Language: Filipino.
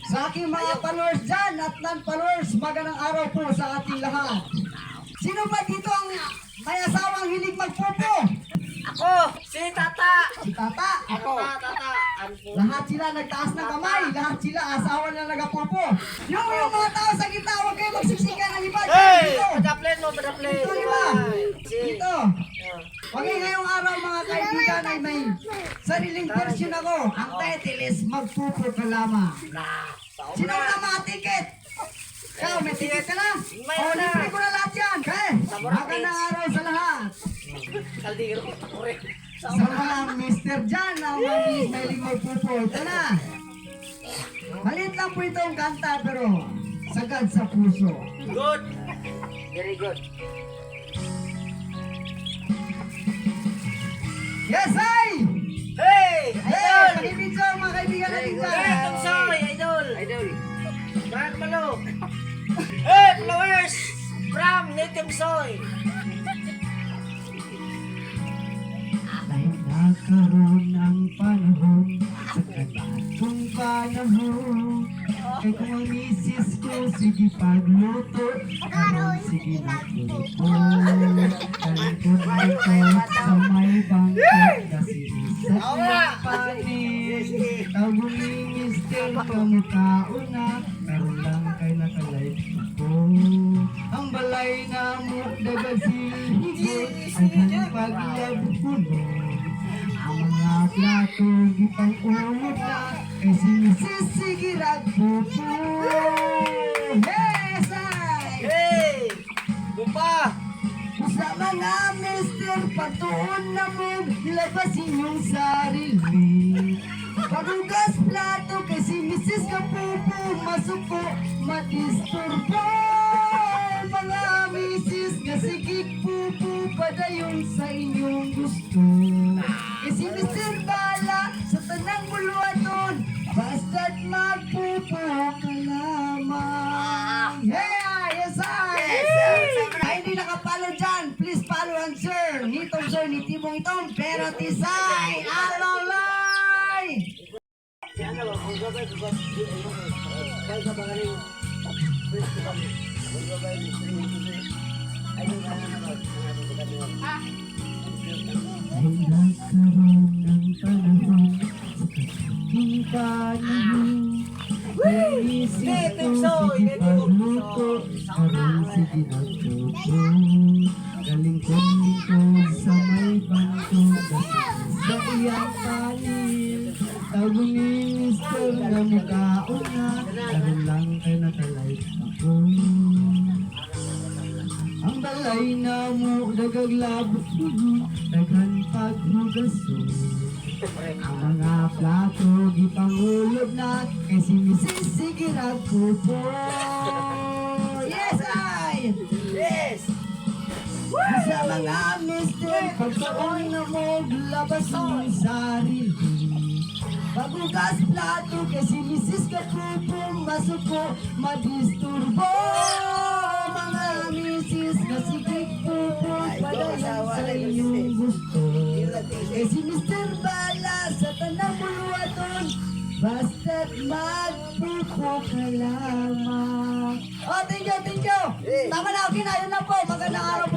Sa aking mga followers dyan at non-followers, magandang araw po sa ating lahat. Sino ba dito ang may asawang hilig magpupo? Ako, si Tata. Si Tata. Ako. Tata. Lahat sila nagtaas ng kamay. Lahat sila asawa na nagapupo. Yung mga tao sa gitna, huwag kayo magsiksikan ng iba. Hey! Dito. Padaplen mo, padaplen. Dito, iba. Si. Dito. Okay, ngayong araw mga kaibigan ay may sariling version ako. Ang title is Magpupo Ka Lamang. Sino na mga ticket? Ikaw, may ticket ka na? May O, na. libre ko na lahat yan. Okay, magandang araw sa lahat. Kaldero. Sa mga Mr. Jan na mga smiling magpupo. Ito na. Maliit lang po itong kanta pero sagad sa puso. Good. Very good. Yes, ay! Hey! Hey, Idol! pakipidyo mga kaibigan natin dyan. Hey, Tumsoy! Idol! Idol! Mahal malo! Hey, flowers! From Native Soy! Dahil nagkaroon ng panahon sa kanatong panahon. Kaya kung ang misis ko, sige pagluto. Karoon, sige nagluto. Talikod nito sa may bangkot na sinisat ng panis. Tawag ni Mr. Kamukhaon na karoon lang kay nakalive ako. Ang balay na mo dagang sihigod ay paglab puno. Ang mga plato gipang ulot na kay sinisisigirag pupo. Yes, ay! Hey! Gumpa! Sa mga mister, patuon na mo labasin yung sarili. Pagugas plato kasi misis ka pupo, masuko, madisturbo. Mga misis nga sigig pupo, padayon sa inyong gusto. Kasi mister bala sa tanang buluaton, basta't magpupo ka lamang. Yeah, yes I! Ay, hindi nakapalo dyan, please follow and share. Nitong sir, ni Timong itong, pero tisay, alalay! Ay nagkaroon ng panahon sa kating panahon. Iisip ko, sige pagluto, karoon sige nagpupo. Galing kong sa may bangko, sa iyang kanin. Tawag ni Mr. na mukhaon na, karoon lang kay nakalive ako. Ang balay na mo dagaglabo, daghan paghugaso. Ang mga plato gipangulog na, kay sinisisigirag pupo. Yes, ay! Yes! Sa mga mister, pagkaon na mo labas ang sarili. Pagugas plato, kay sinisis ka pupo, masuko, madisturbo. Mga misis na sigig pupo, padayan sa inyong gusto. Eh si Mr. Bala sa tanang buluaton, basta't magpupo ka lamang. Oh, thank you, thank you. Tama na, okay na, yun na po. Magandang araw